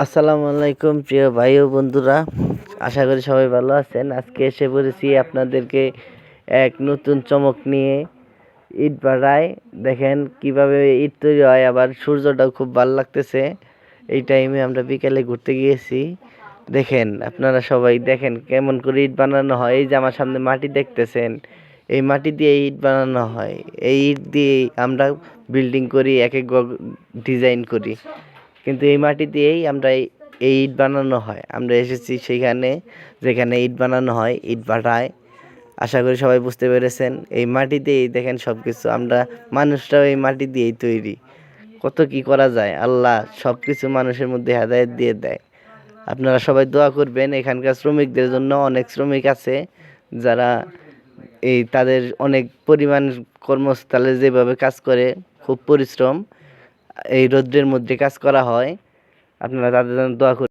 আসসালামু আলাইকুম প্রিয় ভাই ও বন্ধুরা, আশা করি সবাই ভালো আছেন। আজকে এসে পড়েছি আপনাদেরকে এক নতুন চমক নিয়ে। ইট ভাটায় দেখেন কিভাবে ইট তৈরি হয়, আবার সূর্যটাও খুব ভালো লাগতেছে। এই টাইমে আমরা বিকেলে ঘুরতে গিয়েছি। দেখেন আপনারা সবাই দেখেন কেমন করে ইট বানানো হয়। এই যে আমার সামনে মাটি দেখতেছেন, এই মাটি দিয়ে ইট বানানো হয়। এই ইট দিয়ে আমরা বিল্ডিং করি, এক এক ডিজাইন করি, কিন্তু এই মাটি দিয়েই আমরা এই ইট বানানো হয়। আমরা এসেছি সেখানে যেখানে ইট বানানো হয়, ইট ভাটায়। আশা করি সবাই বুঝতে পেরেছেন। এই মাটি দিয়েই দেখেন সব কিছু, আমরা মানুষরাও এই মাটি দিয়েই তৈরি। কত কি করা যায়, আল্লাহ সব কিছু মানুষের মধ্যে হেদায়েত দিয়ে দেয়। আপনারা সবাই দোয়া করবেন। এখানকার শ্রমিকদের জন্য অনেক শ্রমিক আছে যারা তাদের অনেক পরিমাণ কর্মস্থলে যেভাবে কাজ করে, খুব পরিশ্রম, এই রৌদ্রের মধ্যে কাজ করা হয়। আপনারা তাদের জন্য দোয়া করবেন।